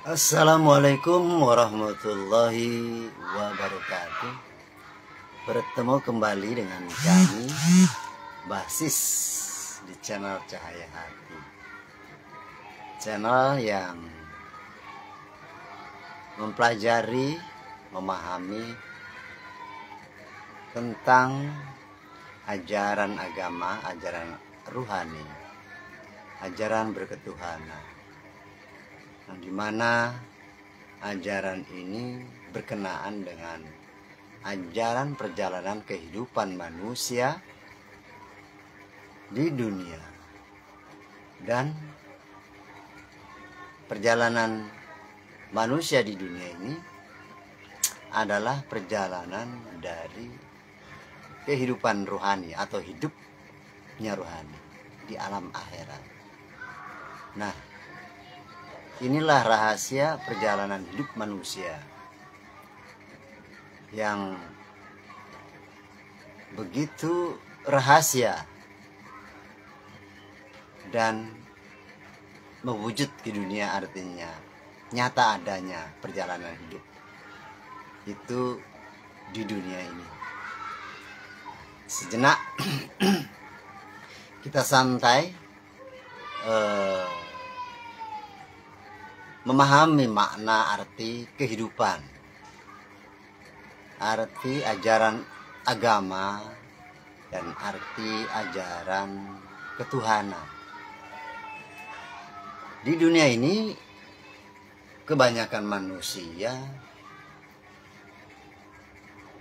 Assalamualaikum warahmatullahi wabarakatuh. Bertemu kembali dengan kami Basis di channel Cahaya Hati, channel yang mempelajari, memahami tentang ajaran agama, ajaran ruhani, ajaran berketuhanan, yang dimana ajaran ini berkenaan dengan ajaran perjalanan kehidupan manusia di dunia, dan perjalanan manusia di dunia ini adalah perjalanan dari kehidupan rohani atau hidupnya rohani di alam akhirat. Nah, inilah rahasia perjalanan hidup manusia yang begitu rahasia dan mewujud di dunia, artinya nyata adanya perjalanan hidup itu di dunia ini. Sejenak kita santai memahami makna arti kehidupan, arti ajaran agama, dan arti ajaran ketuhanan. Di dunia ini kebanyakan manusia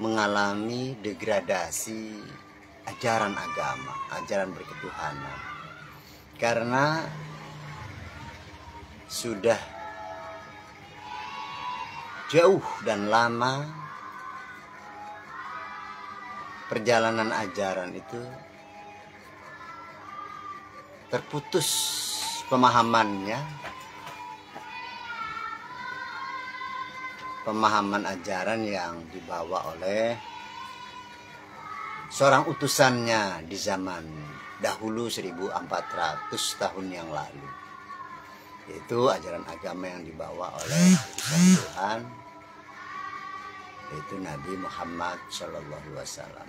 mengalami degradasi ajaran agama, ajaran berketuhanan, karena sudah jauh dan lama perjalanan ajaran itu terputus pemahamannya, pemahaman ajaran yang dibawa oleh seorang utusannya di zaman dahulu 1400 tahun yang lalu, yaitu ajaran agama yang dibawa oleh utusan Tuhan, yaitu Nabi Muhammad SAW.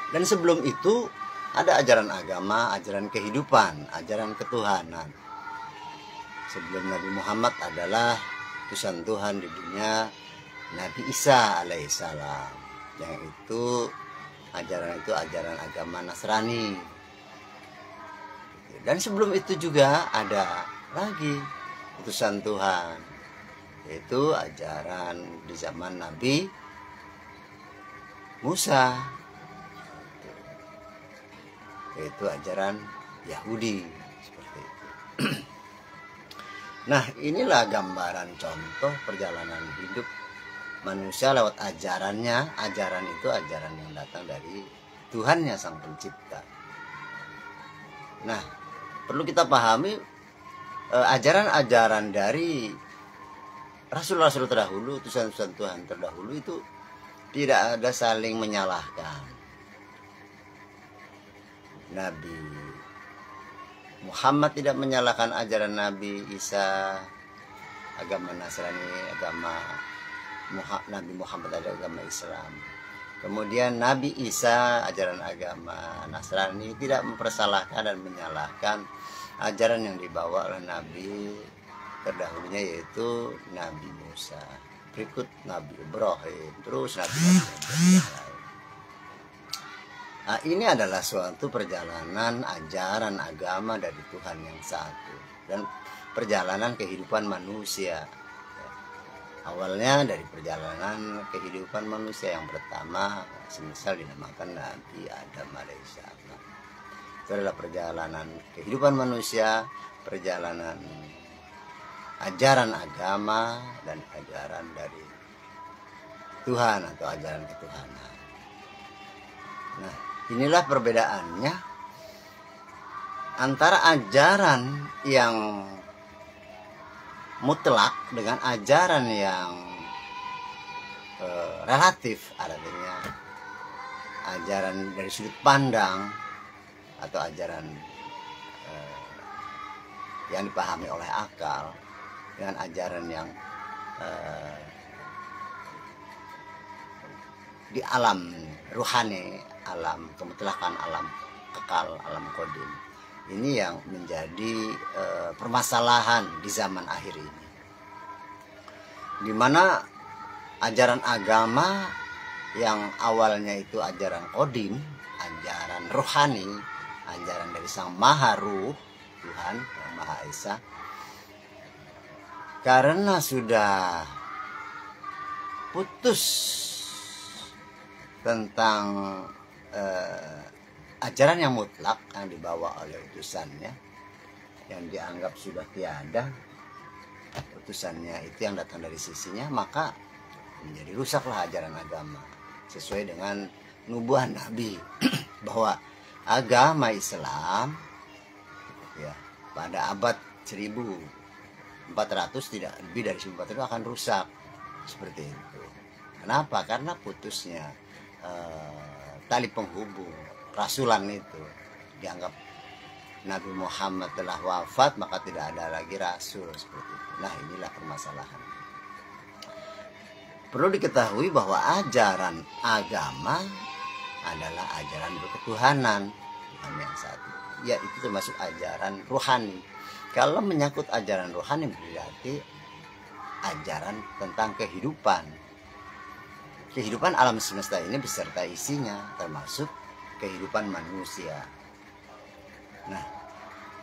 Dan sebelum itu ada ajaran agama, ajaran kehidupan, ajaran ketuhanan. Sebelum Nabi Muhammad adalah utusan Tuhan di dunia, Nabi Isa alaihissalam, yang itu ajaran agama Nasrani. Dan sebelum itu juga ada lagi utusan Tuhan, yaitu ajaran di zaman Nabi Musa, yaitu ajaran Yahudi, seperti itu. Nah, inilah gambaran contoh perjalanan hidup manusia lewat ajarannya. Ajaran itu ajaran yang datang dari Tuhannya, Sang Pencipta. Nah, perlu kita pahami ajaran-ajaran dari rasul-rasul terdahulu, utusan-utusan Tuhan terdahulu itu tidak ada saling menyalahkan. Nabi Muhammad tidak menyalahkan ajaran Nabi Isa, agama Nasrani, agama Nabi Muhammad adalah agama Islam. Kemudian Nabi Isa, ajaran agama Nasrani, tidak mempersalahkan dan menyalahkan ajaran yang dibawa oleh Nabi terdahulunya, yaitu Nabi Musa, berikut Nabi Ibrahim, terus Nabi Muhammad. Nah, ini adalah suatu perjalanan ajaran agama dari Tuhan yang satu dan perjalanan kehidupan manusia. Awalnya dari perjalanan kehidupan manusia yang pertama, semisal dinamakan Nabi Adam alaihissalam. Itu adalah perjalanan kehidupan manusia, perjalanan ajaran agama dan ajaran dari Tuhan atau ajaran ketuhanan. Nah, inilah perbedaannya antara ajaran yang mutlak dengan ajaran yang relatif, artinya ajaran dari sudut pandang atau ajaran yang dipahami oleh akal, dengan ajaran yang di alam ruhani, alam kemutlakan, alam kekal, alam qadim. Ini yang menjadi permasalahan di zaman akhir ini, di mana ajaran agama yang awalnya itu ajaran qadim, ajaran rohani, ajaran dari Sang Maha Ruh, Tuhan yang Maha Esa, karena sudah putus tentang ajaran yang mutlak yang dibawa oleh utusannya, yang dianggap sudah tiada, utusannya itu yang datang dari sisinya, maka menjadi rusaklah ajaran agama sesuai dengan nubuah Nabi bahwa agama Islam ya pada abad 1400, tidak lebih dari 1400 akan rusak seperti itu. Kenapa? Karena putusnya tali penghubung rasulan itu, dianggap Nabi Muhammad telah wafat, maka tidak ada lagi rasul seperti itu. Nah, inilah permasalahan. Perlu diketahui bahwa ajaran agama adalah ajaran berketuhanan, Tuhan yang satu. Ya, itu termasuk ajaran rohani. Kalau menyangkut ajaran rohani berarti ajaran tentang kehidupan. Kehidupan alam semesta ini beserta isinya, termasuk kehidupan manusia. Nah,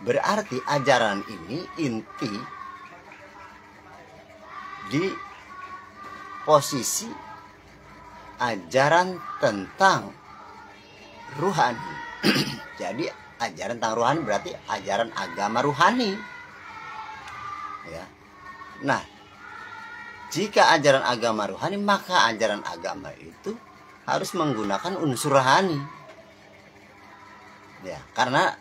berarti ajaran ini inti di posisi ajaran tentang ruhani. Jadi ajaran tentang ruhani berarti ajaran agama ruhani. Ya. Nah, jika ajaran agama ruhani, maka ajaran agama itu harus menggunakan unsur rohani. Ya, karena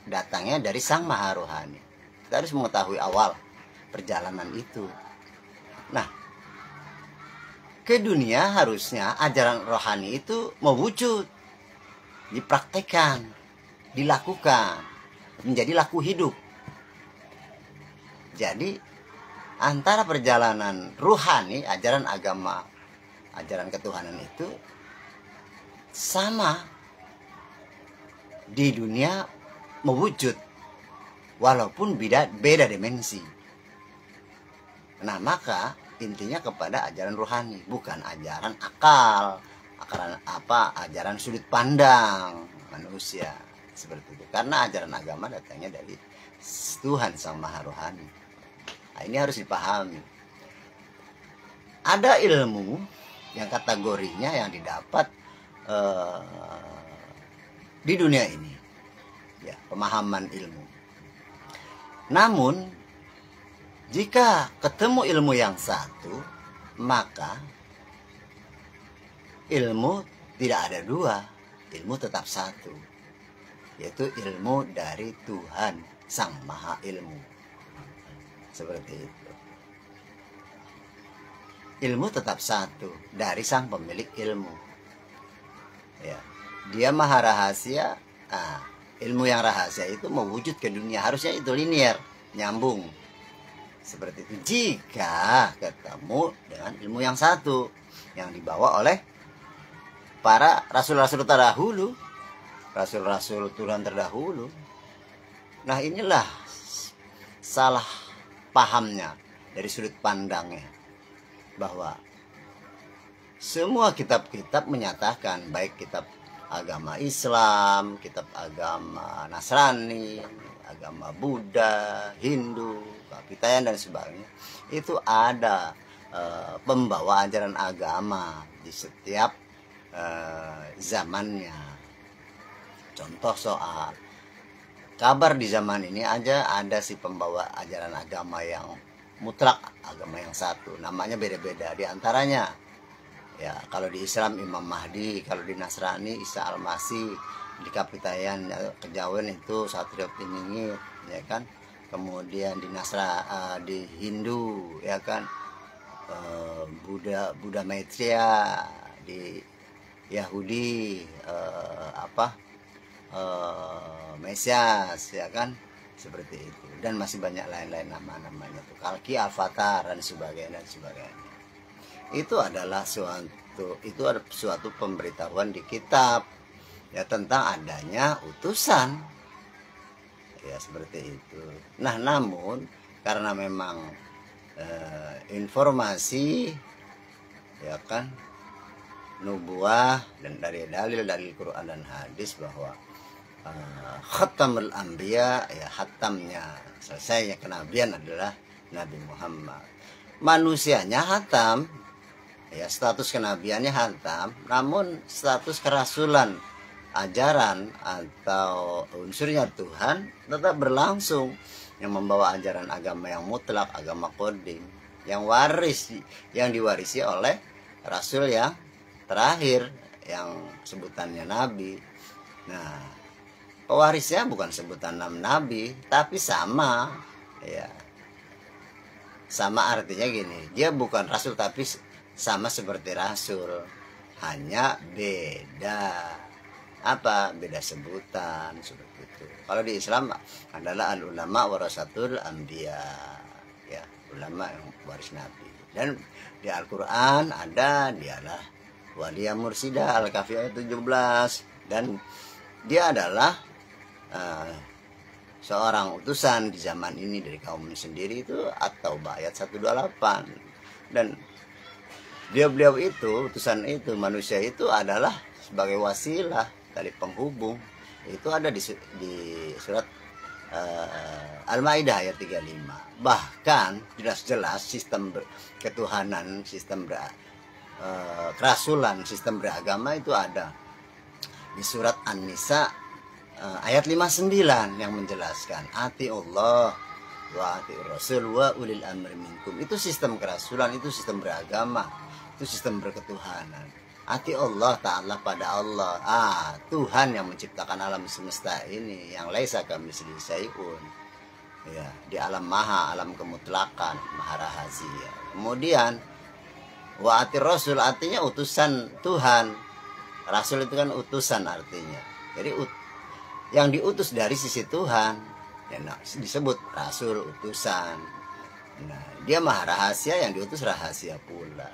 datangnya dari Sang Maha Rohani. Kita harus mengetahui awal perjalanan itu. Nah, ke dunia harusnya ajaran rohani itu mewujud, dipraktekkan, dilakukan, menjadi laku hidup. Jadi antara perjalanan ruhani, ajaran agama, ajaran ketuhanan itu sama di dunia mewujud, walaupun beda dimensi. Nah, maka intinya kepada ajaran rohani, bukan ajaran akal, ajaran sudut pandang manusia seperti itu. Karena ajaran agama datangnya dari Tuhan Sang Maha Rohani. Nah, ini harus dipahami. Ada ilmu yang kategorinya yang didapat di dunia ini, ya, pemahaman ilmu. Namun jika ketemu ilmu yang satu, maka ilmu tidak ada dua, ilmu tetap satu, yaitu ilmu dari Tuhan Sang Maha Ilmu. Seperti itu. Ilmu tetap satu dari Sang Pemilik ilmu. Ya, Dia Maha Rahasia. Ilmu yang rahasia itu mewujud ke dunia, harusnya itu linear, nyambung. Seperti itu jika ketemu dengan ilmu yang satu yang dibawa oleh para rasul-rasul terdahulu, rasul-rasul Tuhan terdahulu. Nah, inilah salah pahamnya dari sudut pandangnya, bahwa semua kitab-kitab menyatakan, baik kitab agama Islam, kitab agama Nasrani, agama Buddha, Hindu, Kapitayan dan sebagainya, itu ada pembawa ajaran agama di setiap zamannya. Contoh soal kabar di zaman ini aja ada si pembawa ajaran agama yang mutlak, agama yang satu, namanya beda-beda. Di antaranya, ya, kalau di Islam Imam Mahdi, kalau di Nasrani Isa Al-Masih, di Kapitayan Kejawen itu Satrio Piningit, ya kan. Kemudian di di Hindu, ya kan, Buddha Maitreya, di Yahudi Mesias, ya kan, seperti itu. Dan masih banyak lain-lain nama-namanya tuh, Kalki, Avatar dan sebagainya dan sebagainya. Itu adalah suatu pemberitahuan di kitab ya tentang adanya utusan ya, seperti itu. Nah, namun karena memang informasi ya kan nubuah dan dari dalil Quran dan hadis bahwa khatamul anbiya ya, khatamnya selesainya kenabian adalah Nabi Muhammad. Manusianya khatam ya, status kenabiannya khatam, namun status kerasulan, ajaran atau unsurnya Tuhan tetap berlangsung, yang membawa ajaran agama yang mutlak, agama kodim, yang diwarisi oleh rasul yang terakhir yang sebutannya nabi. Nah, pewarisnya bukan sebutan nabi, tapi sama ya. Sama artinya gini, dia bukan rasul tapi sama seperti rasul, hanya beda beda sebutan seperti itu. Kalau di Islam adalah al ulama warasatul anbiya ya, ulama yang waris nabi. Dan di Al-Qur'an ada dialah Waliyah Mursidah Al-Kahfi ayat 17, dan dia adalah seorang utusan di zaman ini dari kaum sendiri, itu At-Taubah ayat 128. Dan beliau itu, utusan itu, manusia itu adalah sebagai wasilah dari penghubung. Itu ada di surat Al-Maidah ayat 35. Bahkan jelas-jelas sistem ketuhanan, sistem kerasulan, sistem beragama itu ada di surat An-Nisa ayat 59 yang menjelaskan ati Allah wa ati Rasul wa ulil amri minkum. Itu sistem kerasulan, itu sistem beragama, itu sistem berketuhanan. Ati Allah Ta'ala pada Allah, Tuhan yang menciptakan alam semesta ini, yang laisa kamitslihi syai'un ya, di alam maha, alam kemutlakan, maha rahasia. Kemudian wa ati Rasul artinya utusan Tuhan. Rasul itu kan utusan artinya. Jadi yang diutus dari sisi Tuhan ya, disebut Rasul, utusan. Nah, dia maha rahasia, yang diutus rahasia pula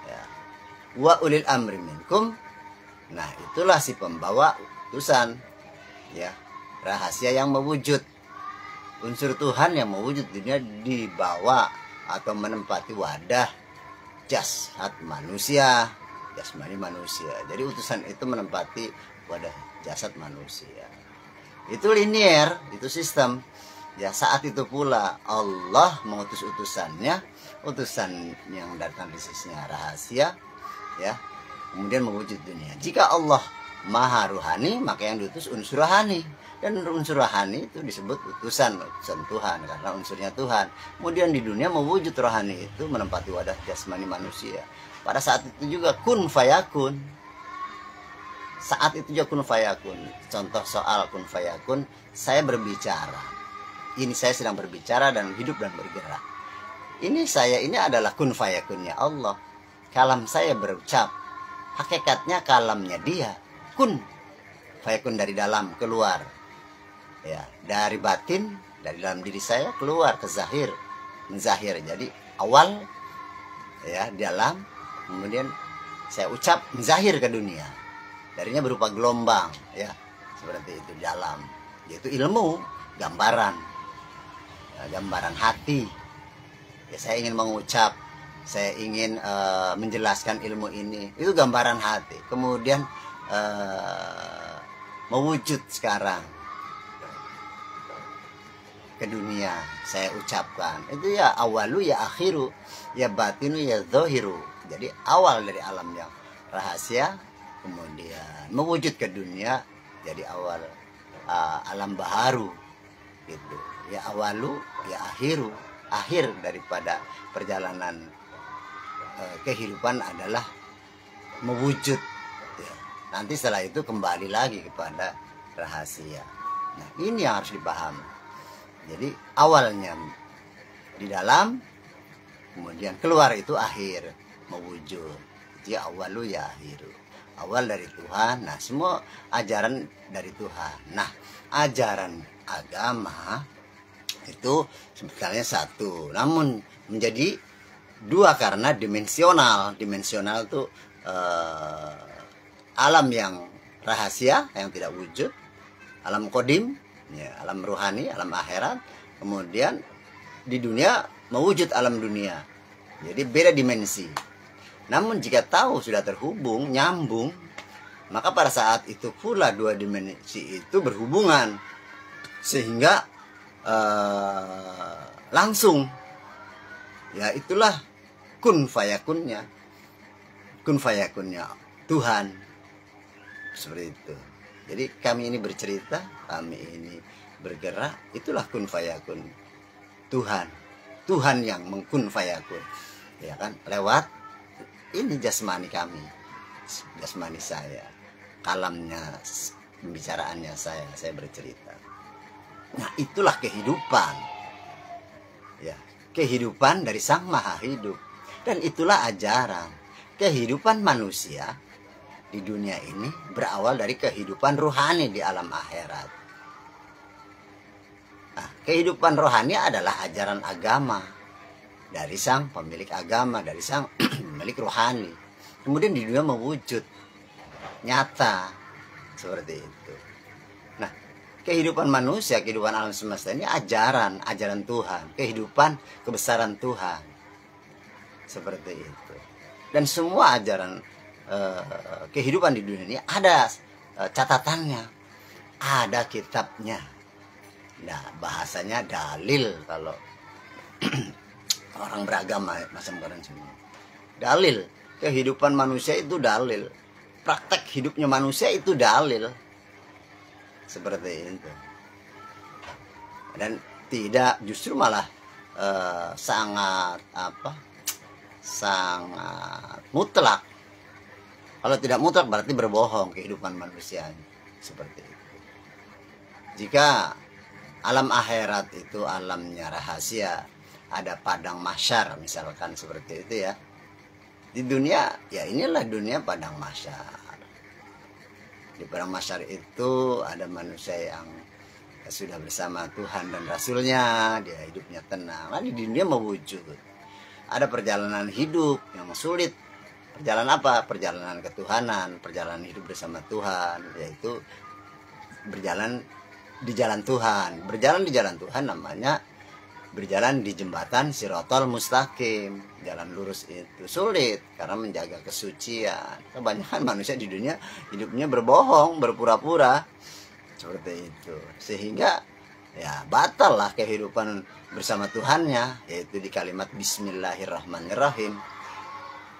ya. Wa ulil amri minkum, nah itulah si pembawa utusan ya, rahasia yang mewujud, unsur Tuhan yang mewujud dunia dibawa atau menempati wadah jasad manusia, jasmani manusia. Jadi utusan itu menempati wadah jasad manusia. Itu linier, itu sistem. Ya, saat itu pula Allah mengutus utusannya, utusan yang datang di sisinya rahasia, ya, kemudian mewujud dunia. Jika Allah maha ruhani, maka yang diutus unsur rohani. Dan unsur rohani itu disebut utusan Tuhan, karena unsurnya Tuhan. Kemudian di dunia mewujud rohani itu menempati wadah jasmani manusia. Pada saat itu juga kun fayakun. Saat itu juga kun fayakun. Contoh soal kun fayakun, saya berbicara. Ini saya sedang berbicara dan hidup dan bergerak. Ini adalah kun fayakunnya Allah. Kalam saya berucap. Hakikatnya kalamnya dia. Kun fayakun, dari dalam keluar. Ya, dari batin, dari dalam diri saya keluar ke zahir, menzahir. Jadi awal ya dalam, kemudian saya ucap menzahir ke dunia. Darinya berupa gelombang ya, seperti itu dalam. Yaitu ilmu, gambaran. Ya, gambaran hati. Ya, saya ingin mengucap, saya ingin menjelaskan ilmu ini. Itu gambaran hati. Kemudian mewujud sekarang ke dunia, saya ucapkan. Itu ya awalu ya akhiru, ya batinu ya zohiru. Jadi awal dari alam yang rahasia, kemudian mewujud ke dunia, jadi awal alam baharu gitu. Ya awalu ya akhiru, akhir daripada perjalanan kehidupan adalah mewujud ya. Nanti setelah itu kembali lagi kepada rahasia. Nah, ini yang harus dipahami. Jadi awalnya di dalam, kemudian keluar itu akhir, mewujud. Ya awalu ya akhiru. Awal dari Tuhan. Nah, semua ajaran dari Tuhan. Nah, ajaran agama itu sebetulnya satu, namun menjadi dua karena dimensional. Dimensional itu alam yang rahasia yang tidak wujud, alam kodim, ya, alam ruhani, alam akhirat. Kemudian di dunia mewujud alam dunia, jadi beda dimensi. Namun jika tahu sudah terhubung, nyambung, maka pada saat itu pula dua dimensi itu berhubungan, sehingga langsung, ya itulah kun fayakunnya, kun fayakunnya Tuhan, seperti itu. Jadi kami ini bercerita, kami ini bergerak, itulah kun fayakun Tuhan, Tuhan yang mengkun fayakun, ya kan, lewat ini jasmani kami, jasmani saya, kalamnya, pembicaraannya saya bercerita. Nah, itulah kehidupan, ya, kehidupan dari Sang Maha Hidup, dan itulah ajaran kehidupan manusia di dunia ini berawal dari kehidupan rohani di alam akhirat. Nah, kehidupan rohani adalah ajaran agama dari sang pemilik agama, dari sang pemilik rohani. Kemudian di dunia mewujud nyata seperti itu. Nah, kehidupan manusia, kehidupan alam semesta ini ajaran Tuhan, kehidupan kebesaran Tuhan, seperti itu. Dan semua ajaran kehidupan di dunia ini ada catatannya, ada kitabnya. Nah, bahasanya dalil kalau orang beragama macam kalian semua. Dalil kehidupan manusia itu dalil, praktek hidupnya manusia itu dalil, seperti itu. Dan tidak, justru malah sangat sangat mutlak. Kalau tidak mutlak berarti berbohong kehidupan manusia, seperti itu. Jika alam akhirat itu alamnya rahasia, ada padang mahsyar misalkan seperti itu ya. Di dunia, ya inilah dunia padang mahsyar. Di padang mahsyar itu ada manusia yang sudah bersama Tuhan dan Rasulnya, dia hidupnya tenang. Lalu di dunia mewujud. Ada perjalanan hidup yang sulit. Perjalanan apa? Perjalanan ketuhanan, perjalanan hidup bersama Tuhan, yaitu berjalan di jalan Tuhan. Berjalan di jalan Tuhan namanya berjalan di jembatan Sirotol Mustaqim. Jalan lurus itu sulit karena menjaga kesucian. Kebanyakan manusia di dunia hidupnya berbohong, berpura-pura, seperti itu. Sehingga ya batal lah kehidupan bersama Tuhannya, yaitu di kalimat Bismillahirrahmanirrahim.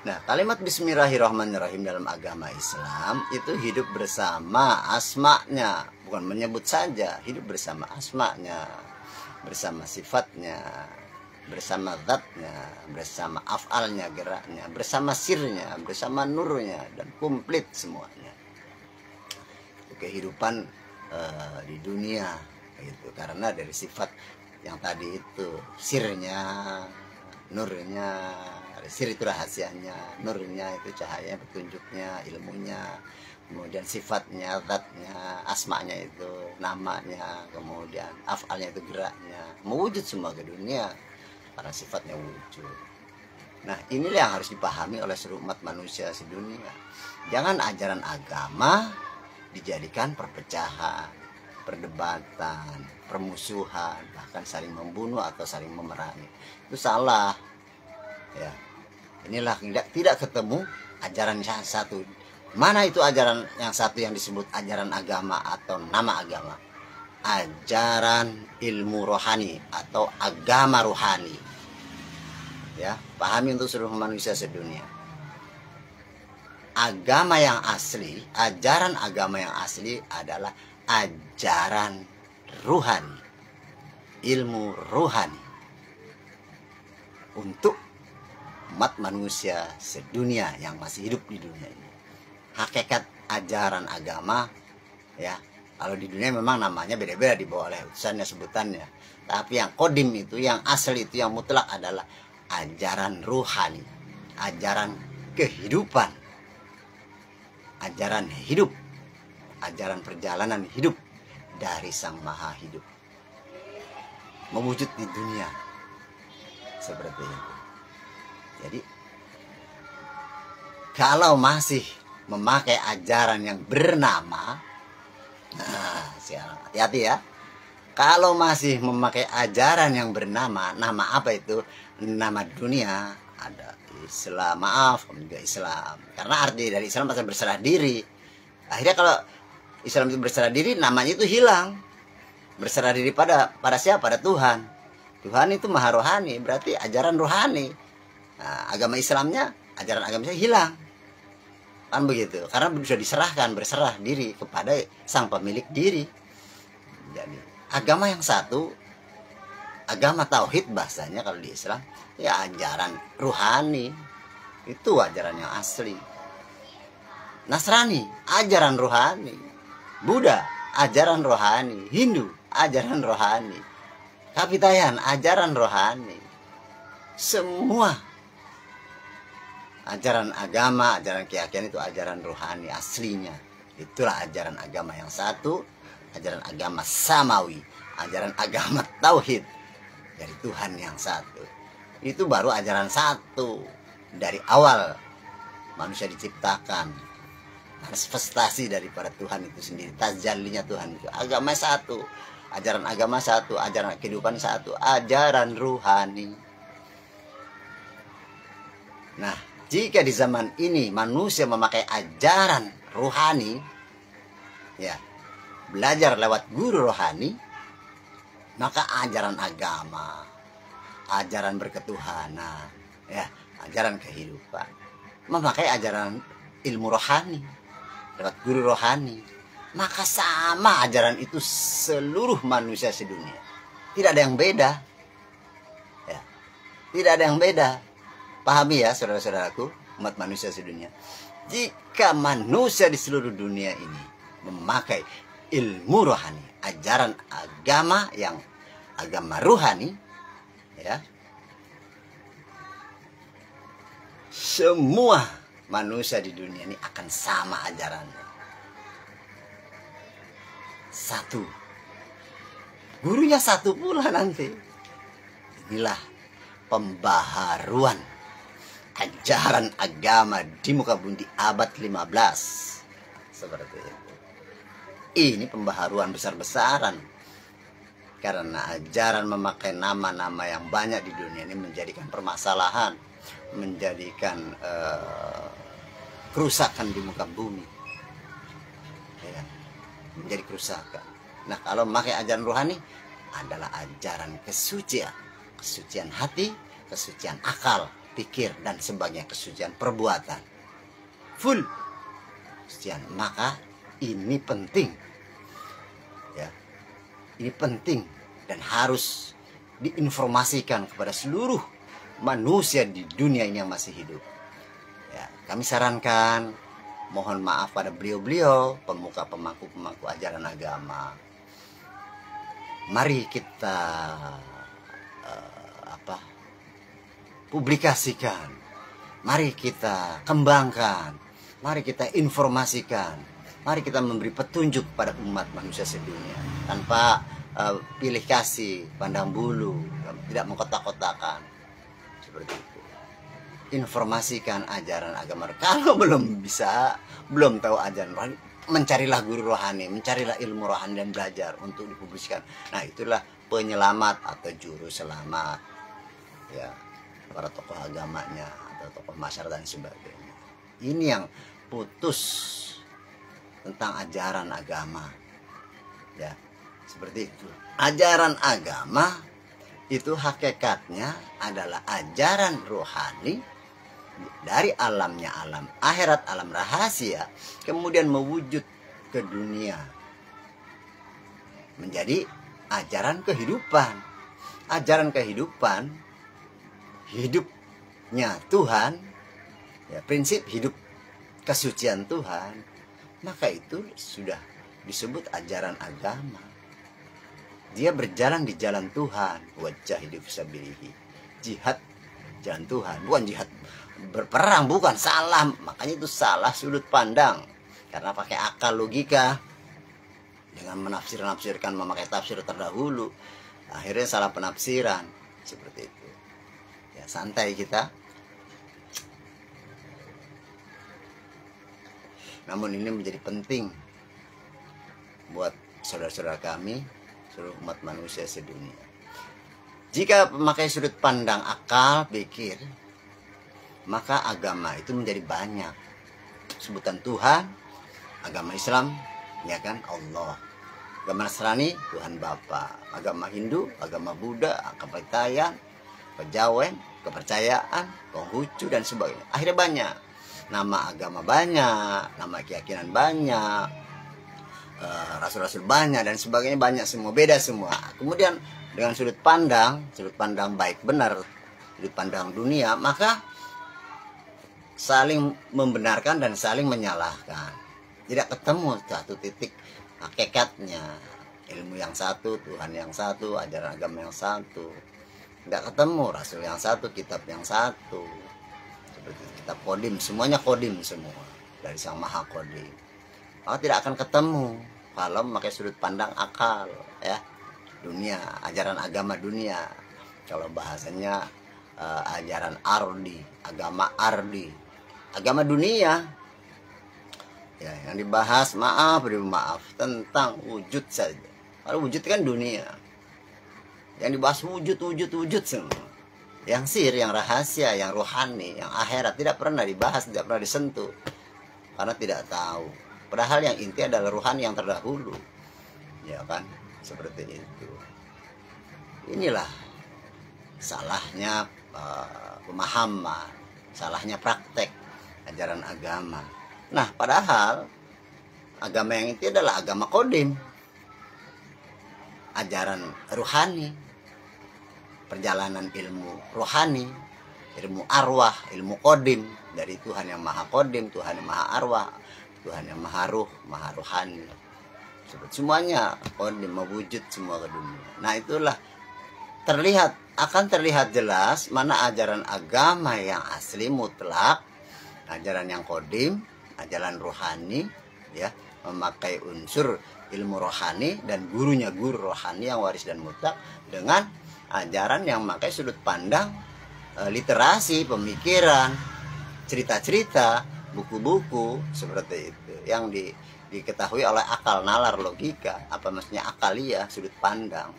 Nah, kalimat Bismillahirrahmanirrahim dalam agama Islam itu hidup bersama asma'nya, bukan menyebut saja, hidup bersama asma'nya, bersama sifatnya, bersama zatnya, bersama af'alnya, geraknya, bersama sirnya, bersama nurnya, dan komplit semuanya. Kehidupan di dunia itu karena dari sifat yang tadi itu, sirnya, nurnya. Sir itu rahasianya, nurnya itu cahaya, petunjuknya, ilmunya, kemudian sifatnya, zatnya, asmanya itu namanya, kemudian afalnya itu geraknya, mewujud semua ke dunia karena sifatnya wujud. Nah, inilah yang harus dipahami oleh seluruh umat manusia sedunia. Jangan ajaran agama dijadikan perpecahan, perdebatan, permusuhan, bahkan saling membunuh atau saling memerangi. Itu salah, ya. Inilah tidak ketemu ajaran yang satu. Mana itu ajaran yang satu yang disebut ajaran agama atau nama agama? Ajaran ilmu rohani atau agama rohani. Ya, pahami untuk seluruh manusia sedunia. Agama yang asli, ajaran agama yang asli adalah ajaran ruhani, ilmu rohani untuk umat manusia sedunia yang masih hidup di dunia ini. Hakikat ajaran agama, ya, kalau di dunia memang namanya beda-beda dibawa oleh utusannya, sebutannya. Tapi yang kodim itu, yang asli itu, yang mutlak adalah ajaran ruhani, ajaran kehidupan, ajaran hidup, ajaran perjalanan hidup dari Sang Maha Hidup. mewujud di dunia. Seperti itu. Jadi kalau masih memakai ajaran yang bernama, nah, hati-hati ya. Kalau masih memakai ajaran yang bernama, nama apa itu? Nama dunia, ada Islam, maaf, juga Islam. Karena arti dari Islam pasti berserah diri. Akhirnya kalau Islam itu berserah diri, namanya itu hilang. Berserah diri pada siapa? Pada Tuhan. Tuhan itu maha rohani, berarti ajaran rohani. Nah, agama Islamnya, ajaran agama Islam hilang. Kan begitu, karena sudah diserahkan, berserah diri kepada sang pemilik diri. Jadi agama yang satu, agama tauhid bahasanya kalau di Islam, ya ajaran ruhani, itu ajaran yang asli. Nasrani, ajaran rohani. Buddha, ajaran rohani. Hindu, ajaran rohani. Kapitayan, ajaran rohani. Semua ajaran agama, ajaran keyakinan itu ajaran rohani aslinya. Itulah ajaran agama yang satu, ajaran agama samawi, ajaran agama tauhid dari Tuhan yang satu. Itu baru ajaran satu dari awal manusia diciptakan, manifestasi daripada Tuhan itu sendiri, tajallinya Tuhan itu. Agama satu, ajaran agama satu, ajaran kehidupan satu, ajaran rohani. Nah, jika di zaman ini manusia memakai ajaran rohani, ya, belajar lewat guru rohani, maka ajaran agama, ajaran berketuhanan, ya, ajaran kehidupan, memakai ajaran ilmu rohani lewat guru rohani, maka sama ajaran itu seluruh manusia sedunia. Tidak ada yang beda, ya, tidak ada yang beda. Pahami ya saudara-saudaraku, umat manusia sedunia. Jika manusia di seluruh dunia ini memakai ilmu rohani, ajaran agama yang agama rohani, ya, semua manusia di dunia ini akan sama ajarannya. Satu. Gurunya satu pula nanti. Inilah pembaharuan ajaran agama di muka bumi di abad 15. Seperti itu. Ini pembaharuan besar-besaran. Karena ajaran memakai nama-nama yang banyak di dunia ini menjadikan permasalahan, menjadikan kerusakan di muka bumi. Ya, menjadi kerusakan. Nah, kalau memakai ajaran rohani adalah ajaran kesucian. Kesucian hati, kesucian akal, pikir, dan sebagainya, kesucian perbuatan. Full kesucian. Maka ini penting. Ya. Ini penting dan harus diinformasikan kepada seluruh manusia di dunia ini yang masih hidup. Ya, kami sarankan, mohon maaf pada beliau-beliau, pemuka, pemangku ajaran agama. Mari kita publikasikan, mari kita kembangkan, mari kita informasikan, mari kita memberi petunjuk pada umat manusia sedunia tanpa pilih kasih, pandang bulu, tidak mengkotak-kotakan, seperti itu. Informasikan ajaran agama. Kalau belum bisa, belum tahu ajaran rohani, mencarilah guru rohani, mencarilah ilmu rohani dan belajar untuk dipublikasikan. Nah, itulah penyelamat atau juru selamat, ya, para tokoh agamanya atau tokoh masyarakat dan sebagainya. Ini yang putus tentang ajaran agama, ya, seperti itu. Ajaran agama itu hakikatnya adalah ajaran rohani dari alamnya alam akhirat, alam rahasia, kemudian mewujud ke dunia menjadi ajaran kehidupan. Ajaran kehidupan, hidupnya Tuhan, ya, prinsip hidup kesucian Tuhan, maka itu sudah disebut ajaran agama. Dia berjalan di jalan Tuhan, wajah hidup fisabilihi, jihad jalan Tuhan, bukan jihad berperang, bukan, salah. Makanya itu salah sudut pandang, karena pakai akal logika dengan menafsirkan, memakai tafsir terdahulu. Akhirnya salah penafsiran seperti itu. Ya, santai kita. Namun ini menjadi penting buat saudara-saudara kami, seluruh umat manusia sedunia. Jika memakai sudut pandang akal, pikir, maka agama itu menjadi banyak. Sebutan Tuhan, agama Islam, ya kan, Allah. Agama Nasrani, Tuhan Bapa. Agama Hindu, agama Buddha, kepercayaan, kejawen, kepercayaan, Konghucu, dan sebagainya. Akhirnya banyak. Nama agama banyak, nama keyakinan banyak, rasul-rasul banyak, dan sebagainya banyak semua. Beda semua. Kemudian dengan sudut pandang baik benar, sudut pandang dunia, maka saling membenarkan dan saling menyalahkan. Tidak ketemu satu titik hakikatnya. Ilmu yang satu, Tuhan yang satu, ajaran agama yang satu. Tidak ketemu rasul yang satu, kitab yang satu. Seperti kitab kodim, semuanya kodim semua. Dari Sang Maha Kodim. Maka tidak akan ketemu kalau memakai sudut pandang akal, ya. Dunia, ajaran agama dunia. Kalau bahasanya ajaran ardi, agama ardi, agama dunia. Ya, yang dibahas maaf tentang wujud saja. Kalau wujud kan dunia. Yang dibahas wujud semua. Yang sir, yang rahasia, yang rohani, yang akhirat tidak pernah dibahas, tidak pernah disentuh. Karena tidak tahu. Padahal yang inti adalah rohani yang terdahulu. Ya kan? Seperti itu. Inilah salahnya pemahaman, salahnya praktek ajaran agama. Nah, padahal agama yang inti adalah agama kodim, ajaran rohani, perjalanan ilmu rohani, ilmu arwah, ilmu kodim dari Tuhan yang Maha Kodim, Tuhan yang Maha Arwah, Tuhan yang Maha Ruh, Maha Rohani. Semuanya kodim, mewujud semua ke dunia. Nah, itulah akan terlihat jelas mana ajaran agama yang asli mutlak, ajaran yang kodim, ajaran rohani, ya, memakai unsur ilmu rohani dan gurunya guru rohani yang waris dan mutlak, dengan ajaran yang memakai sudut pandang literasi, pemikiran, cerita-cerita, buku-buku seperti itu yang diketahui oleh akal nalar logika. Apa maksudnya akalia, sudut pandang.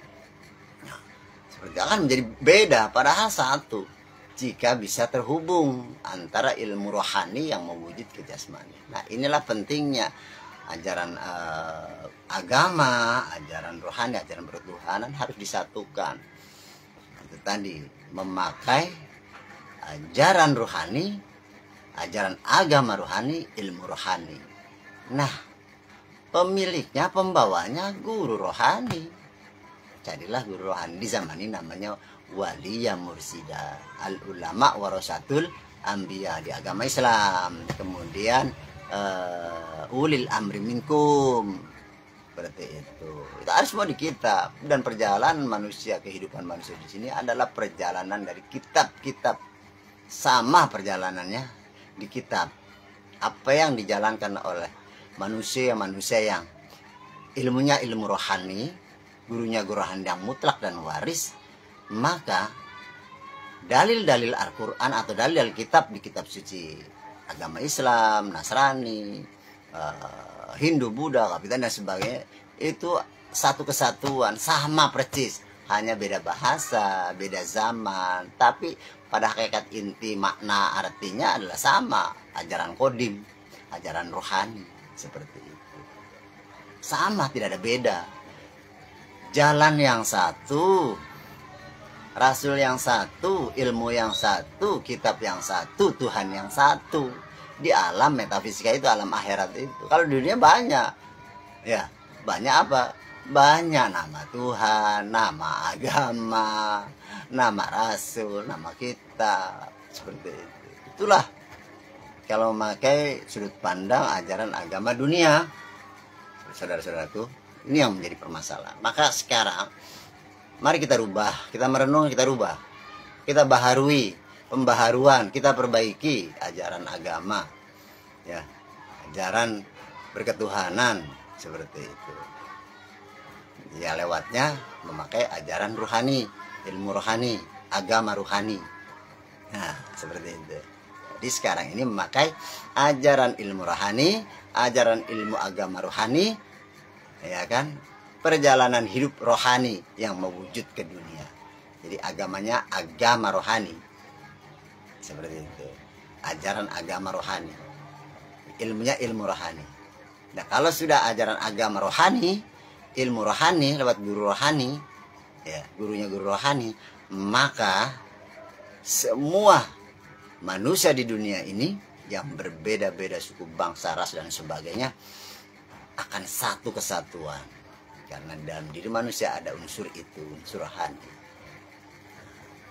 Nah, seperti akan menjadi beda, padahal satu. Jika bisa terhubung antara ilmu rohani yang mewujud ke jasmani. Nah, inilah pentingnya ajaran agama, ajaran rohani, ajaran bertuhanan harus disatukan. Itu tadi, memakai ajaran rohani, ajaran agama rohani, ilmu rohani. Nah, pemiliknya, pembawanya guru rohani. Carilah guru rohani. Di zaman ini namanya waliya mursida, al ulama warasatul anbiya di agama Islam. Kemudian ulil amri minkum, seperti itu. Itu harus semua di kitab. Dan perjalanan manusia, kehidupan manusia di sini adalah perjalanan dari kitab-kitab. Sama perjalanannya di kitab. Apa yang dijalankan oleh manusia yang ilmunya ilmu rohani, gurunya guru rohani yang mutlak dan waris, maka dalil-dalil Al-Quran atau dalil kitab di kitab suci agama Islam, Nasrani, Hindu, Buddha, Kapitan dan sebagainya, itu satu kesatuan, sama persis, hanya beda bahasa, beda zaman, tapi pada hakikat inti makna artinya adalah sama, ajaran kodim, ajaran rohani, seperti itu. Sama, tidak ada beda. Jalan yang satu, rasul yang satu, ilmu yang satu, kitab yang satu, Tuhan yang satu. Di alam metafisika itu, alam akhirat itu. Kalau di dunia banyak. Ya, banyak apa? Banyak nama Tuhan, nama agama, nama rasul, nama kitab. Seperti itu. Itulah kalau memakai sudut pandang ajaran agama dunia. Saudara-saudaraku, ini yang menjadi permasalahan. Maka sekarang mari kita rubah, kita merenung, kita rubah, kita baharui, pembaharuan, kita perbaiki ajaran agama, ya, ajaran berketuhanan seperti itu. Ya lewatnya memakai ajaran rohani, ilmu rohani, agama rohani. Nah, seperti itu. Jadi sekarang ini memakai ajaran ilmu rohani, ajaran ilmu agama rohani, ya kan? Perjalanan hidup rohani yang mewujud ke dunia. Jadi agamanya agama rohani. Seperti itu. Ajaran agama rohani. Ilmunya ilmu rohani. Nah, kalau sudah ajaran agama rohani, ilmu rohani lewat guru rohani, ya, gurunya guru rohani, maka semua manusia di dunia ini yang berbeda-beda suku, bangsa, ras dan sebagainya akan satu kesatuan. Karena dalam diri manusia ada unsur itu, unsur rohani.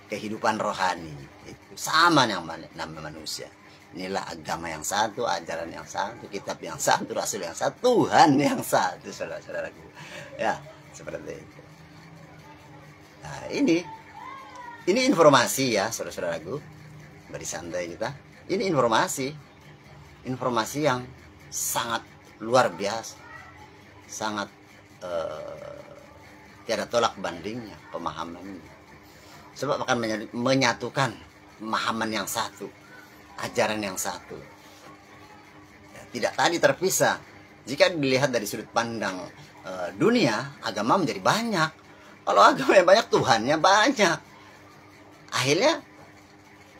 Kehidupan rohani itu sama yang namanya manusia. Inilah agama yang satu, ajaran yang satu, kitab yang satu, rasul yang satu, Tuhan yang satu, saudara-saudaraku. Ya, seperti itu. Nah, ini informasi ya, saudara-saudaraku. Beri santai kita. Ini informasi yang sangat luar biasa, sangat tiada tolak bandingnya pemahaman ini. Sebab akan menyatukan pemahaman yang satu, ajaran yang satu. Ya, tidak tadi terpisah. Jika dilihat dari sudut pandang dunia, agama menjadi banyak. Kalau agama yang banyak, Tuhannya banyak. Akhirnya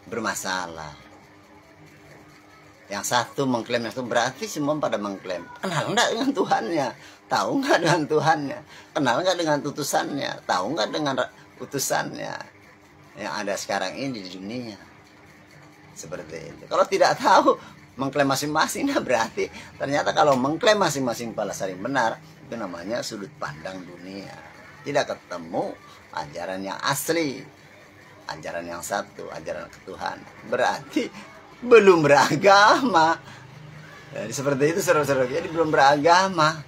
bermasalah. Yang satu mengklaim yang satu, berarti semua pada mengklaim. Kenal enggak dengan Tuhannya? Tahu enggak dengan Tuhannya? Kenal enggak dengan utusannya? Tahu enggak dengan utusannya? Yang ada sekarang ini di dunia. Seperti itu. Kalau tidak tahu, mengklaim masing-masing, nah berarti ternyata kalau mengklaim masing-masing pala saling benar, itu namanya sudut pandang dunia. Tidak ketemu ajaran yang asli, ajaran yang satu, ajaran ketuhanan. Berarti belum beragama. Jadi seperti itu saudara-saudara. Jadi belum beragama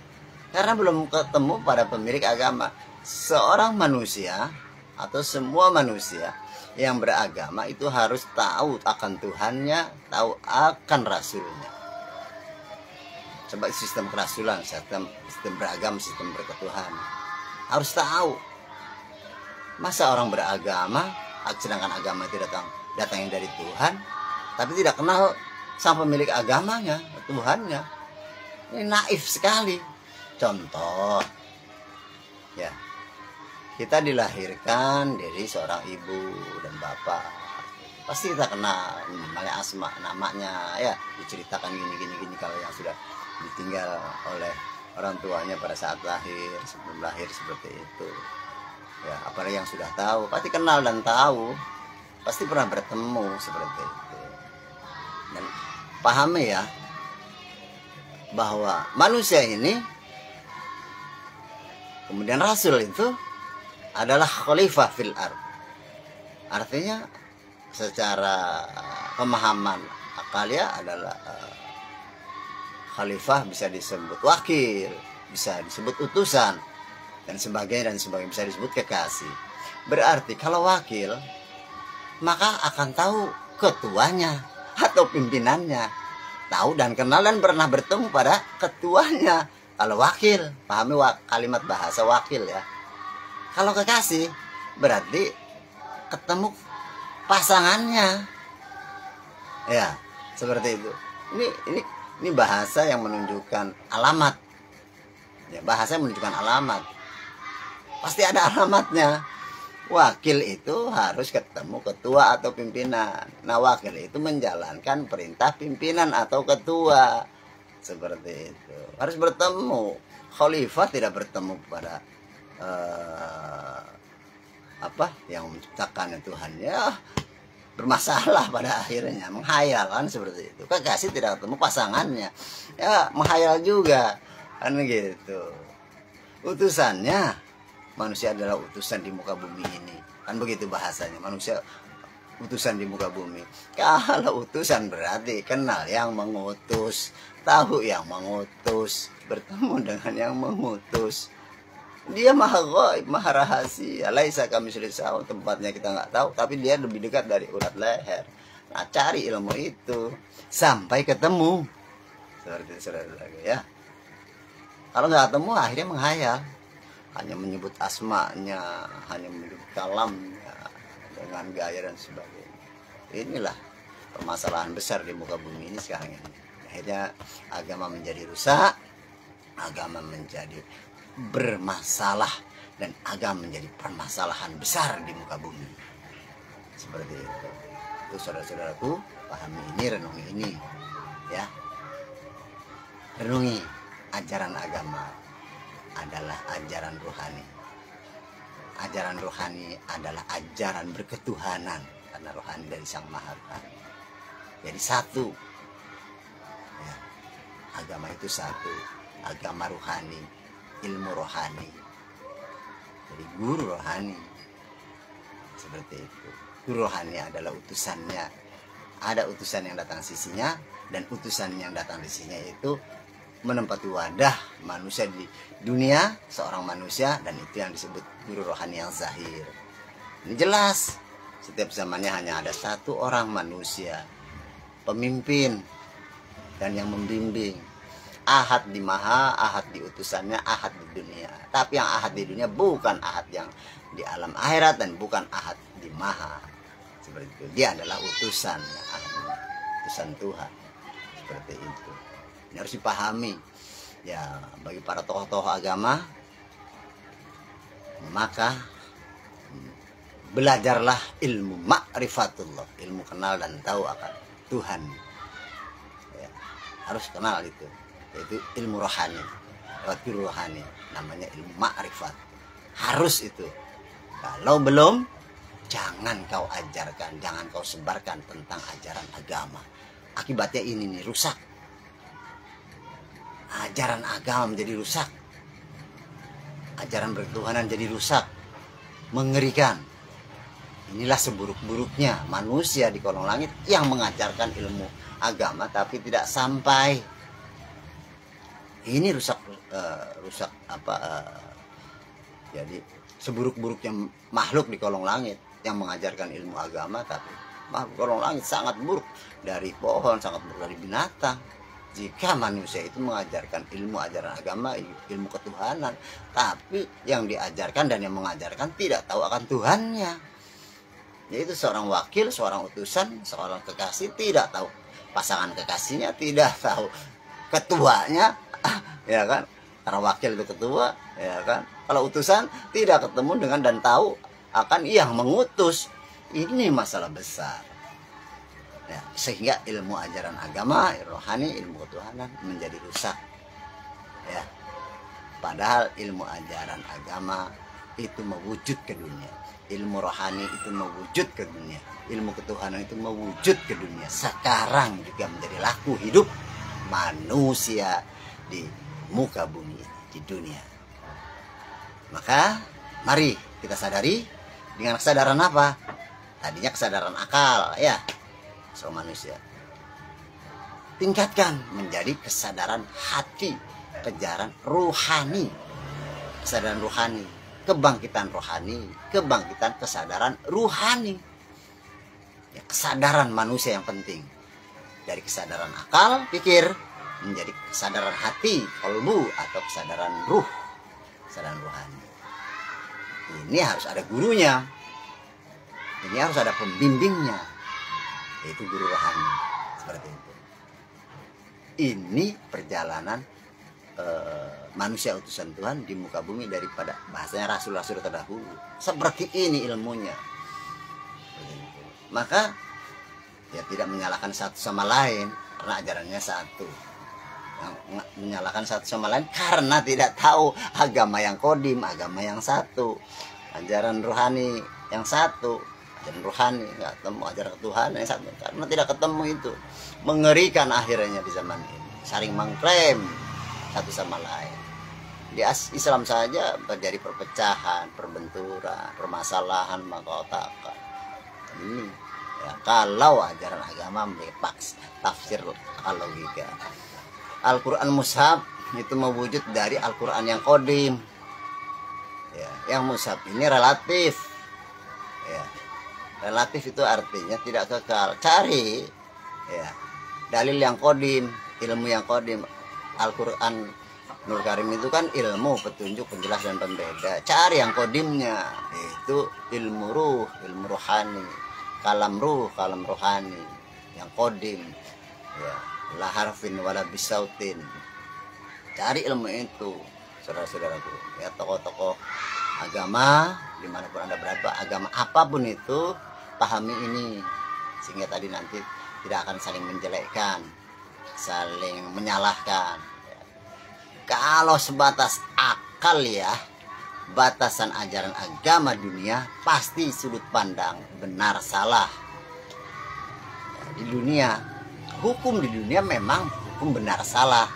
karena belum ketemu pada pemilik agama. Seorang manusia atau semua manusia yang beragama itu harus tahu akan Tuhannya, tahu akan Rasulnya. Coba sistem kerasulan, sistem beragama, sistem berketuhanan. Harus tahu. Masa orang beragama, sedangkan agama itu datangnya dari Tuhan, tapi tidak kenal sama pemilik agamanya, Tuhannya. Ini naif sekali. Contoh, ya, kita dilahirkan dari seorang ibu dan bapak. Pasti kita kenal, namanya Asma, namanya, ya, diceritakan gini kalau yang sudah ditinggal oleh orang tuanya pada saat lahir, sebelum lahir seperti itu. Ya, apalagi yang sudah tahu, pasti kenal dan tahu, pasti pernah bertemu seperti itu. Dan pahami ya, bahwa manusia ini, kemudian Rasul itu adalah khalifah fil ard. Artinya secara pemahaman akalia adalah khalifah bisa disebut wakil, bisa disebut utusan, dan sebagainya bisa disebut kekasih. Berarti kalau wakil, maka akan tahu ketuanya atau pimpinannya, tahu dan kenal dan pernah bertemu pada ketuanya. Kalau wakil, pahami kalimat bahasa wakil ya. Kalau kekasih, berarti ketemu pasangannya. Ya, seperti itu. Ini bahasa yang menunjukkan alamat. Ya, bahasa yang menunjukkan alamat. Pasti ada alamatnya. Wakil itu harus ketemu ketua atau pimpinan. Nah, wakil itu menjalankan perintah pimpinan atau ketua. Seperti itu. Harus bertemu. Khalifah tidak bertemu pada yang menciptakan Tuhan, ya bermasalah pada akhirnya, menghayal kan seperti itu. Kekasih tidak ketemu pasangannya, ya menghayal juga kan gitu. Utusannya, manusia adalah utusan di muka bumi ini, kan begitu bahasanya, manusia utusan di muka bumi. Kalau utusan berarti kenal yang mengutus, tahu yang mengutus, bertemu dengan yang mengutus. Dia maha ghaib, maha rahasia. Laisa kamitslihi syai'un, tempatnya kita nggak tahu, tapi dia lebih dekat dari urat leher. Nah, cari ilmu itu sampai ketemu. Seperti itu, saudara-saudara ya. Kalau nggak ketemu, akhirnya menghayal. hanya menyebut asmanya, hanya menyebut kalamnya dengan gaya dan sebagainya. Inilah permasalahan besar di muka bumi ini sekarang ini. Akhirnya agama menjadi rusak, agama menjadi bermasalah, dan agama menjadi permasalahan besar di muka bumi. Seperti itu. Itu saudara-saudaraku, pahami ini, renungi ini, ya. Renungi ajaran agama adalah ajaran rohani. Ajaran rohani adalah ajaran berketuhanan, karena rohani dari Sang Maha Rohani. Jadi satu, ya, agama itu satu, agama rohani, ilmu rohani. Jadi guru rohani seperti itu. Guru rohani adalah utusannya. Ada utusan yang datang sisinya, dan utusan yang datang di sisinya itu menempati wadah manusia di dunia, seorang manusia, dan itu yang disebut guru rohani yang zahir. Ini jelas, setiap zamannya hanya ada satu orang manusia, pemimpin dan yang membimbing. Ahad di maha, ahad di utusannya, ahad di dunia. Tapi yang ahad di dunia bukan ahad yang di alam akhirat, dan bukan ahad di maha. Seperti itu. Dia adalah utusan, utusan Tuhan. Seperti itu. Ini harus dipahami. Ya, bagi para tokoh-tokoh agama, maka belajarlah ilmu ma'rifatullah, ilmu kenal dan tahu akan Tuhan. Ya, harus kenal itu. Yaitu ilmu rohani, lewat guru rohani, namanya ilmu ma'rifat. Harus itu. Kalau belum, jangan kau ajarkan, jangan kau sebarkan tentang ajaran agama. Akibatnya ini nih, rusak. Ajaran agama menjadi rusak. Ajaran berketuhanan jadi rusak. Mengerikan. Inilah seburuk-buruknya manusia di kolong langit yang mengajarkan ilmu agama tapi tidak sampai. Ini rusak jadi seburuk-buruknya makhluk di kolong langit yang mengajarkan ilmu agama, tapi makhluk kolong langit sangat buruk, dari pohon sangat buruk, dari binatang. Jika manusia itu mengajarkan ilmu ajaran agama, ilmu ketuhanan, tapi yang diajarkan dan yang mengajarkan tidak tahu akan Tuhannya, yaitu seorang wakil, seorang utusan, seorang kekasih tidak tahu pasangan kekasihnya, tidak tahu ketuanya, ya kan? Karena wakil itu ketua, ya kan? Kalau utusan tidak ketemu dengan dan tahu akan yang mengutus. Ini masalah besar. Ya, sehingga ilmu ajaran agama, rohani, ilmu ketuhanan menjadi rusak. Ya. Padahal ilmu ajaran agama itu mewujud ke dunia. Ilmu rohani itu mewujud ke dunia. Ilmu ketuhanan itu mewujud ke dunia. Sekarang juga menjadi laku hidup manusia di muka bumi, di dunia. Maka mari kita sadari dengan kesadaran apa? Tadinya kesadaran akal, ya, seorang manusia. Tingkatkan menjadi kesadaran hati, kejaran rohani. Kesadaran rohani, kebangkitan rohani, kebangkitan kesadaran rohani. Ya, kesadaran manusia yang penting. Dari kesadaran akal, pikir, menjadi kesadaran hati, kolbu, atau kesadaran ruh, kesadaran rohani. Ini harus ada gurunya. Ini harus ada pembimbingnya, yaitu guru rohani. Seperti itu. Ini perjalanan manusia utusan Tuhan di muka bumi daripada bahasanya rasul-rasul terdahulu. Seperti ini ilmunya. Maka ya tidak menyalahkan satu sama lain karena ajarannya satu. Yang menyalahkan satu sama lain karena tidak tahu agama yang kodim, agama yang satu, ajaran rohani yang satu. Ajaran rohani nggak ketemu, ajaran Tuhan yang satu, karena tidak ketemu itu mengerikan akhirnya di zaman ini. Saling mengklaim satu sama lain. Di Islam saja terjadi perpecahan, perbenturan, permasalahan mengkotakkan. Ini ya, kalau ajaran agama memiliki tafsir logika. Al-Quran Mushaf itu mewujud dari Al-Quran yang kodim. Ya, yang Mushaf ini relatif. Ya, relatif itu artinya tidak kekal. Cari ya dalil yang kodim, ilmu yang kodim. Al-Quran Nur Karim itu kan ilmu, petunjuk, penjelas dan pembeda. Cari yang kodimnya, itu ilmu ruh, ilmu rohani, kalam ruh, kalam rohani, yang kodim, ya, la harfin wala bisautin. Cari ilmu itu, saudara-saudaraku. Ya, tokoh-tokoh agama dimanapun Anda berada, agama apapun itu, pahami ini, sehingga tadi nanti tidak akan saling menjelekkan, saling menyalahkan. Kalau sebatas akal ya, batasan ajaran agama dunia, pasti sudut pandang benar salah. Di dunia, hukum di dunia memang hukum benar salah,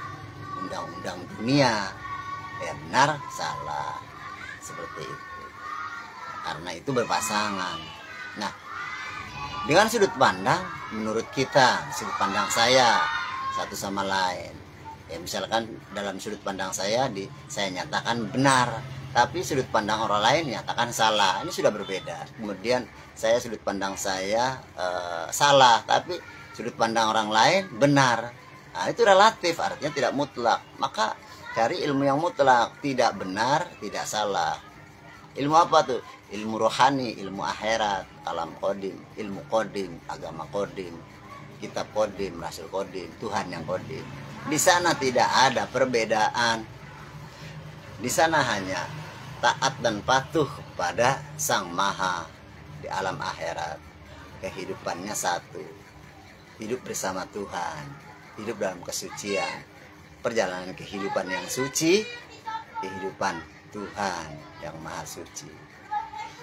undang-undang dunia, ya benar salah, seperti itu. Karena itu berpasangan. Nah, dengan sudut pandang menurut kita, sudut pandang saya satu sama lain. Ya, misalkan dalam sudut pandang saya nyatakan benar, tapi sudut pandang orang lain nyatakan salah. Ini sudah berbeda. Kemudian sudut pandang saya salah, tapi sudut pandang orang lain benar. Nah, itu relatif, artinya tidak mutlak. Maka cari ilmu yang mutlak, tidak benar, tidak salah. Ilmu apa tuh? Ilmu rohani, ilmu akhirat, kalam kodim, ilmu kodim, agama kodim, kitab kodim, rasul kodim, Tuhan yang kodim. Di sana tidak ada perbedaan. Di sana hanya taat dan patuh kepada Sang Maha. Di alam akhirat kehidupannya satu, hidup bersama Tuhan, hidup dalam kesucian, perjalanan kehidupan yang suci, kehidupan Tuhan yang maha suci.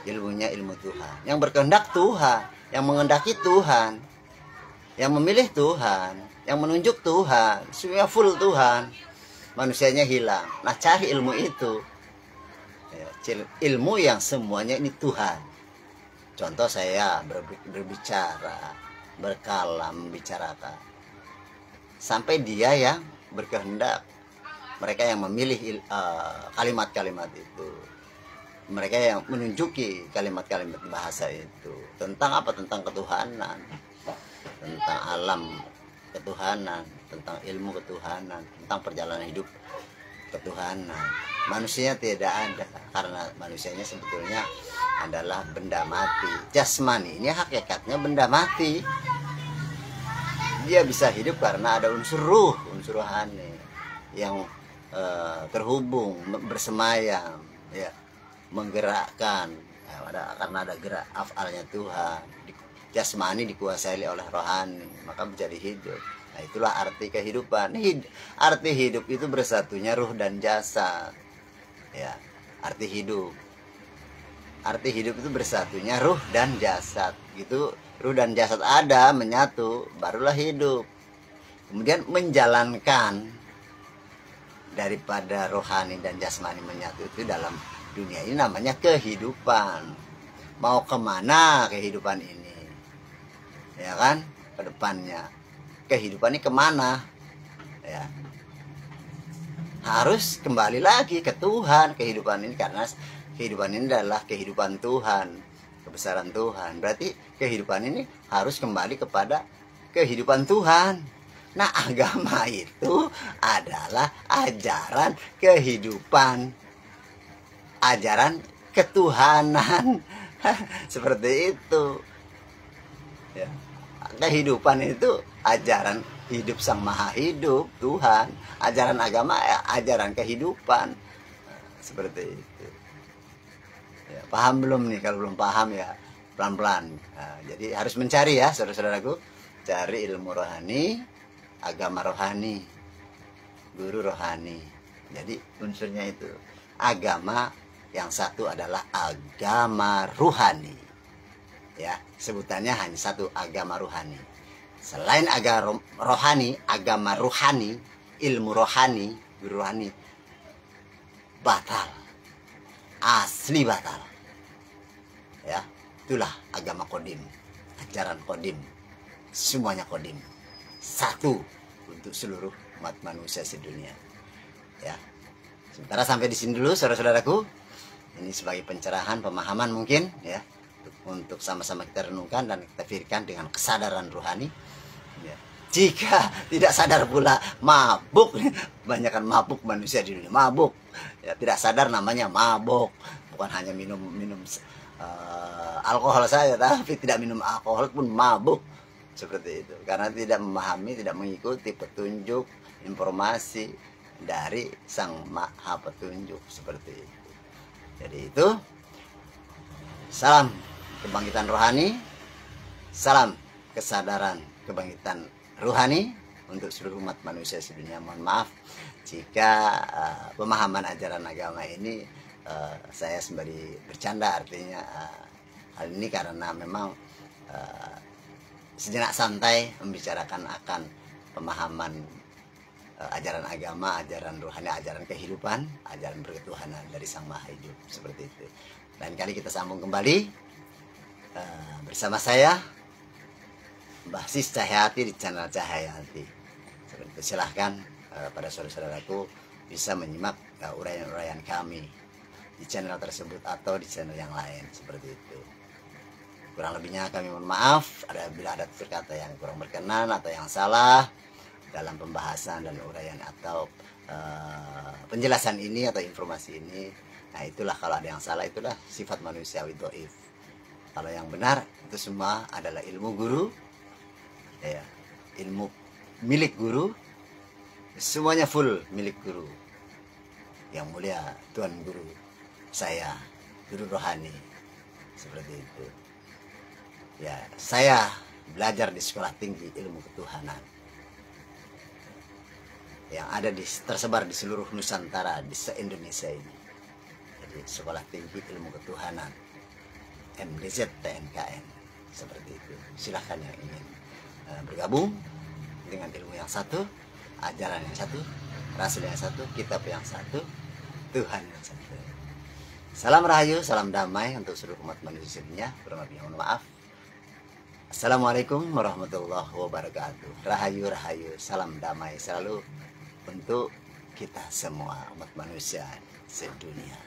Ilmunya ilmu Tuhan, yang berkehendak Tuhan, yang mengendaki Tuhan, yang memilih Tuhan, yang menunjuk Tuhan, semuanya full Tuhan, manusianya hilang. Nah, cari ilmu itu, ilmu yang semuanya ini Tuhan. Contoh saya berbicara, berkalam, membicarakan, sampai dia yang berkehendak, mereka yang memilih kalimat-kalimat itu, mereka yang menunjuki kalimat-kalimat bahasa itu. Tentang apa? Tentang ketuhanan, tentang alam ketuhanan, tentang ilmu ketuhanan, tentang perjalanan hidup ketuhanan. Manusia tidak ada, karena manusianya sebetulnya adalah benda mati. Jasmani ini hakikatnya benda mati. Dia bisa hidup karena ada unsur ruh, unsur rohani yang terhubung, bersemayam, ya, menggerakkan, karena ada gerak afalnya Tuhan. Jasmani dikuasai oleh rohani, maka menjadi hidup. Nah, itulah arti kehidupan. Arti hidup itu bersatunya ruh dan jasad. Ya, arti hidup. Arti hidup itu bersatunya ruh dan jasad. Gitu, ruh dan jasad ada, menyatu, barulah hidup. Kemudian menjalankan daripada rohani dan jasmani menyatu itu dalam dunia ini namanya kehidupan. Mau kemana kehidupan ini? Ya kan, ke depannya kehidupan ini kemana, ya harus kembali lagi ke Tuhan. Kehidupan ini, karena kehidupan ini adalah kehidupan Tuhan, kebesaran Tuhan, berarti kehidupan ini harus kembali kepada kehidupan Tuhan. Nah, agama itu adalah ajaran kehidupan, ajaran ketuhanan. Seperti itu ya. Kehidupan itu ajaran hidup Sang Maha Hidup, Tuhan. Ajaran agama ya ajaran kehidupan. Seperti itu ya. Paham belum nih? Kalau belum paham ya pelan-pelan. Nah, jadi harus mencari ya, saudara-saudaraku, cari ilmu rohani, agama rohani, guru rohani. Jadi unsurnya itu agama yang satu adalah agama ruhani. Ya, sebutannya hanya satu, agama ruhani. Selain agama rohani, agama ruhani, ilmu rohani, guru rohani, batal, asli batal. Ya, itulah agama kodim, ajaran kodim, semuanya kodim, satu untuk seluruh umat manusia sedunia. Ya, sementara sampai di sini dulu, saudara-saudaraku. Ini sebagai pencerahan, pemahaman mungkin, ya, untuk sama-sama kita renungkan dan kita pikirkan dengan kesadaran rohani. Ya. Jika tidak sadar pula mabuk, kebanyakan mabuk manusia di dunia, mabuk. Ya, tidak sadar namanya mabuk. Bukan hanya minum alkohol saja, tapi tidak minum alkohol pun mabuk. Seperti itu. Karena tidak memahami, tidak mengikuti petunjuk, informasi dari Sang Maha Petunjuk. Seperti itu. Jadi itu, salam kebangkitan rohani, salam kesadaran kebangkitan rohani untuk seluruh umat manusia sedunia. Mohon maaf jika pemahaman ajaran agama ini saya sembari bercanda, artinya hal ini karena memang sejenak santai membicarakan akan pemahaman ajaran agama, ajaran rohani, ajaran kehidupan, ajaran berketuhanan dari Sang Maha Hidup, seperti itu. Lain kali kita sambung kembali bersama saya Mbah Sis Cahyati di channel Cahyati. Seperti itu. Silahkan pada saudara-saudaraku bisa menyimak uraian-uraian kami di channel tersebut atau di channel yang lain, seperti itu. Kurang lebihnya kami mohon maaf bila ada kata yang kurang berkenan atau yang salah dalam pembahasan dan uraian atau penjelasan ini atau informasi ini. Nah, itulah kalau ada yang salah, itulah sifat manusiawi dhaif. Kalau yang benar itu semua adalah ilmu guru, ya, ilmu milik guru, semuanya full milik guru yang mulia, Tuhan Guru saya, guru rohani, seperti itu. Ya, saya belajar di sekolah tinggi ilmu ketuhanan yang ada tersebar di seluruh Nusantara, di se-Indonesia ini. Jadi sekolah tinggi ilmu ketuhanan MDZ TNKN, seperti itu. Silahkan yang ingin bergabung dengan ilmu yang satu, ajaran yang satu, rasul yang satu, kitab yang satu, Tuhan yang satu. Salam rahayu, salam damai untuk seluruh umat manusia dunia. Kurang lebihnya mohon maaf. Assalamualaikum warahmatullahi wabarakatuh. Rahayu, rahayu, salam damai selalu untuk kita semua umat manusia sedunia.